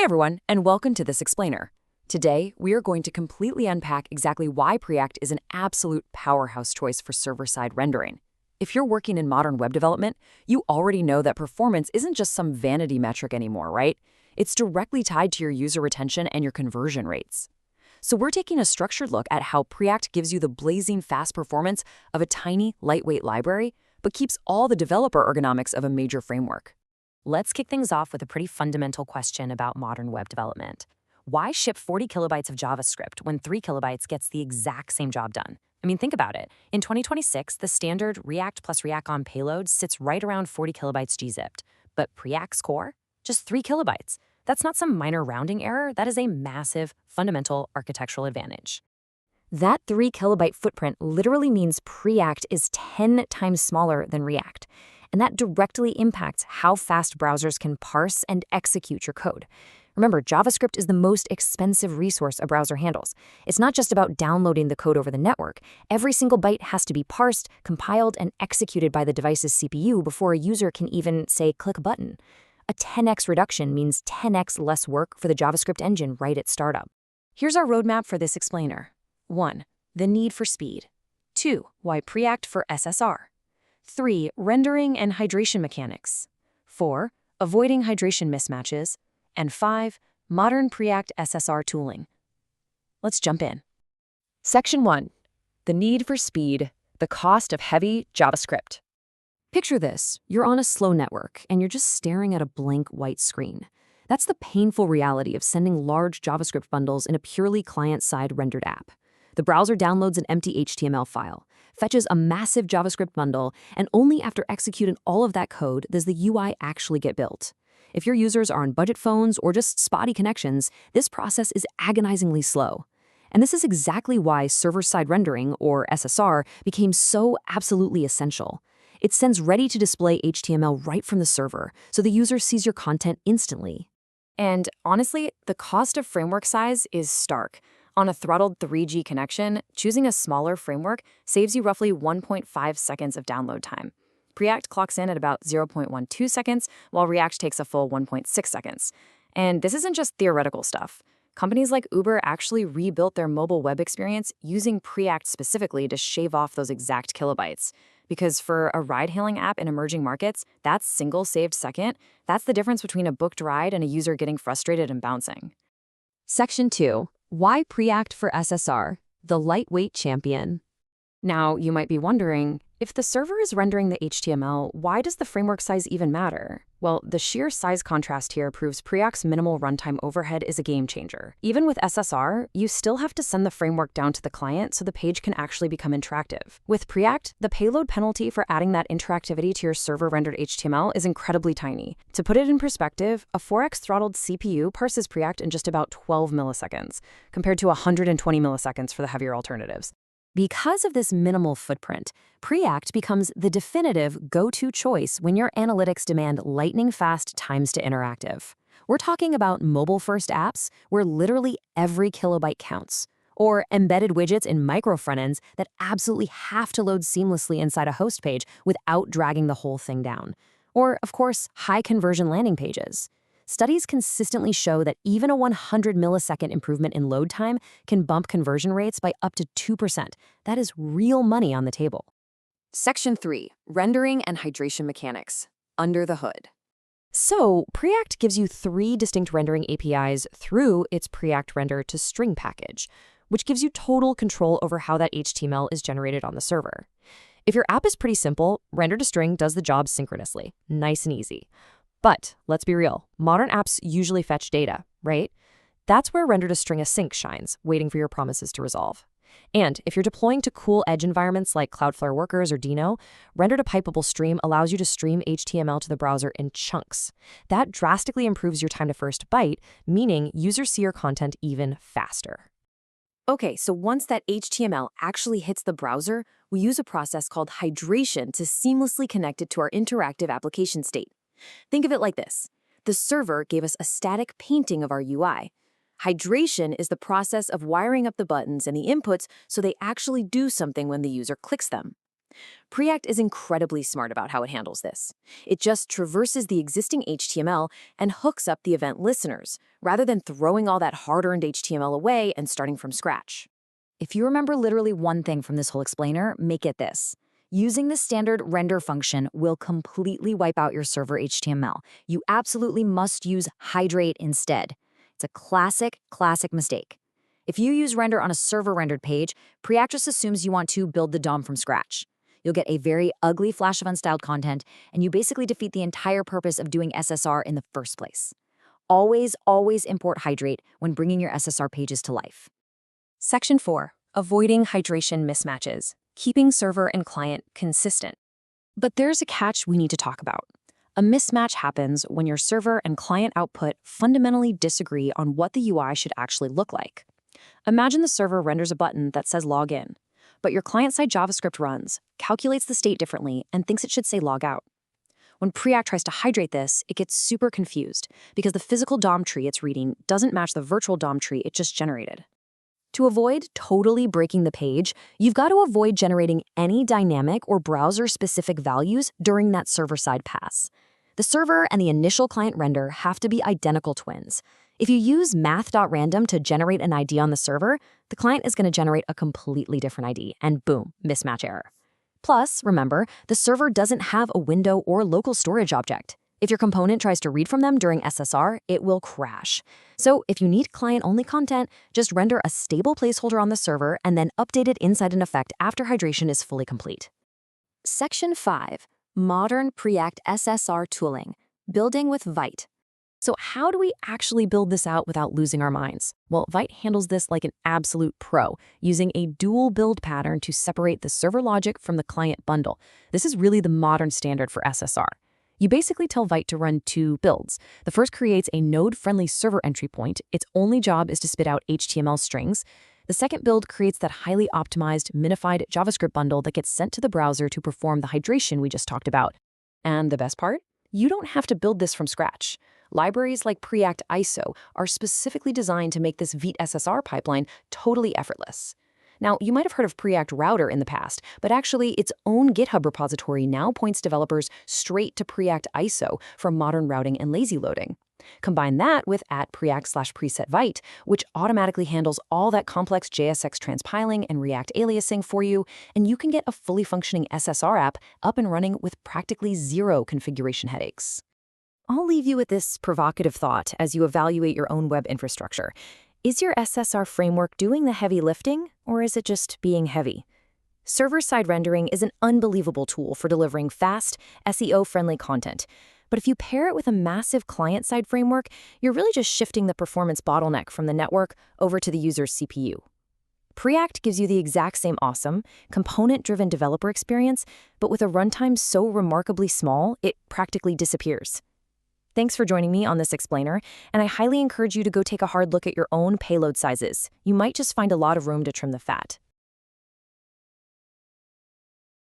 everyone, and welcome to this explainer. Today, we are going to completely unpack exactly why Preact is an absolute powerhouse choice for server-side rendering. If you're working in modern web development, you already know that performance isn't just some vanity metric anymore, right? It's directly tied to your user retention and your conversion rates. So we're taking a structured look at how Preact gives you the blazing fast performance of a tiny, lightweight library, but keeps all the developer ergonomics of a major framework. Let's kick things off with a pretty fundamental question about modern web development. Why ship 40 kilobytes of JavaScript when 3 kilobytes gets the exact same job done? I mean, think about it. In 2026, the standard React plus React on payload sits right around 40 kilobytes gzipped, but Preact's core? Just 3 kilobytes. That's not some minor rounding error, that is a massive, fundamental architectural advantage. That 3 kilobyte footprint literally means Preact is 10 times smaller than React. And that directly impacts how fast browsers can parse and execute your code. Remember, JavaScript is the most expensive resource a browser handles. It's not just about downloading the code over the network. Every single byte has to be parsed, compiled, and executed by the device's CPU before a user can even, say, click a button. A 10x reduction means 10x less work for the JavaScript engine right at startup. Here's our roadmap for this explainer. 1. The need for speed. 2. Why Preact for SSR. 3. Rendering and hydration mechanics. 4. Avoiding hydration mismatches. And 5. Modern Preact SSR tooling. Let's jump in. Section 1. The need for speed, the cost of heavy JavaScript. Picture this. You're on a slow network, and you're just staring at a blank white screen. That's the painful reality of sending large JavaScript bundles in a purely client-side rendered app. The browser downloads an empty HTML file, fetches a massive JavaScript bundle, and only after executing all of that code does the UI actually get built. If your users are on budget phones or just spotty connections, this process is agonizingly slow. And this is exactly why server-side rendering, or SSR, became so absolutely essential. It sends ready-to-display HTML right from the server, so the user sees your content instantly. And honestly, the cost of framework size is stark. On a throttled 3G connection, choosing a smaller framework saves you roughly 1.5 seconds of download time. Preact clocks in at about 0.12 seconds, while React takes a full 1.6 seconds. And this isn't just theoretical stuff. Companies like Uber actually rebuilt their mobile web experience using Preact specifically to shave off those exact kilobytes. Because for a ride-hailing app in emerging markets, that single saved second, that's the difference between a booked ride and a user getting frustrated and bouncing. Section 2. Why Preact for SSR, the lightweight champion? Now, you might be wondering, if the server is rendering the HTML, why does the framework size even matter? Well, the sheer size contrast here proves Preact's minimal runtime overhead is a game changer. Even with SSR, you still have to send the framework down to the client so the page can actually become interactive. With Preact, the payload penalty for adding that interactivity to your server-rendered HTML is incredibly tiny. To put it in perspective, a 4x throttled CPU parses Preact in just about 12 milliseconds, compared to 120 milliseconds for the heavier alternatives. Because of this minimal footprint, Preact becomes the definitive go-to choice when your analytics demand lightning-fast times to interactive. We're talking about mobile-first apps where literally every kilobyte counts, or embedded widgets in micro front-ends that absolutely have to load seamlessly inside a host page without dragging the whole thing down, or, of course, high-conversion landing pages. Studies consistently show that even a 100 millisecond improvement in load time can bump conversion rates by up to 2%. That is real money on the table. Section 3. Rendering and hydration mechanics. Under the hood. So, Preact gives you 3 distinct rendering APIs through its Preact render to string package, which gives you total control over how that HTML is generated on the server. If your app is pretty simple, render to string does the job synchronously. Nice and easy. But let's be real, modern apps usually fetch data, right? That's where render to string async shines, waiting for your promises to resolve. And if you're deploying to cool edge environments like Cloudflare Workers or Dino, render to pipeable stream allows you to stream HTML to the browser in chunks. That drastically improves your time to first byte, meaning users see your content even faster. Okay, so once that HTML actually hits the browser, we use a process called hydration to seamlessly connect it to our interactive application state. Think of it like this. The server gave us a static painting of our UI. Hydration is the process of wiring up the buttons and the inputs so they actually do something when the user clicks them. Preact is incredibly smart about how it handles this. It just traverses the existing HTML and hooks up the event listeners, rather than throwing all that hard-earned HTML away and starting from scratch. If you remember literally one thing from this whole explainer, make it this. Using the standard render function will completely wipe out your server HTML. You absolutely must use hydrate instead. It's a classic mistake. If you use render on a server-rendered page, Preact just assumes you want to build the DOM from scratch. You'll get a very ugly flash of unstyled content, and you basically defeat the entire purpose of doing SSR in the first place. Always import hydrate when bringing your SSR pages to life. Section 4. Avoiding hydration mismatches. Keeping server and client consistent. But there's a catch we need to talk about. A mismatch happens when your server and client output fundamentally disagree on what the UI should actually look like. Imagine the server renders a button that says log in, but your client-side JavaScript runs, calculates the state differently, and thinks it should say log out. When Preact tries to hydrate this, it gets super confused because the physical DOM tree it's reading doesn't match the virtual DOM tree it just generated. To avoid totally breaking the page, you've got to avoid generating any dynamic or browser-specific values during that server-side pass. The server and the initial client render have to be identical twins. If you use math.random to generate an ID on the server, the client is going to generate a completely different ID, and boom, mismatch error. Plus, remember, the server doesn't have a window or local storage object. If your component tries to read from them during SSR, it will crash. So if you need client-only content, just render a stable placeholder on the server and then update it inside an effect after hydration is fully complete. Section 5. Modern Preact SSR Tooling. Building with Byte. So how do we actually build this out without losing our minds? Well, Byte handles this like an absolute pro, using a dual build pattern to separate the server logic from the client bundle. This is really the modern standard for SSR. You basically tell Byte to run two builds. The first creates a node-friendly server entry point. Its only job is to spit out HTML strings. The second build creates that highly optimized, minified JavaScript bundle that gets sent to the browser to perform the hydration we just talked about. And the best part? You don't have to build this from scratch. Libraries like Preact ISO are specifically designed to make this Vite SSR pipeline totally effortless. Now, you might have heard of Preact Router in the past, but actually its own GitHub repository now points developers straight to Preact ISO for modern routing and lazy loading. Combine that with @Preact/preset_Byte, which automatically handles all that complex JSX transpiling and React aliasing for you, and you can get a fully functioning SSR app up and running with practically zero configuration headaches. I'll leave you with this provocative thought as you evaluate your own web infrastructure. Is your SSR framework doing the heavy lifting, or is it just being heavy? Server-side rendering is an unbelievable tool for delivering fast, SEO-friendly content. But if you pair it with a massive client-side framework, you're really just shifting the performance bottleneck from the network over to the user's CPU. Preact gives you the exact same awesome, component-driven developer experience, but with a runtime so remarkably small, it practically disappears. Thanks for joining me on this explainer, and I highly encourage you to go take a hard look at your own payload sizes. You might just find a lot of room to trim the fat.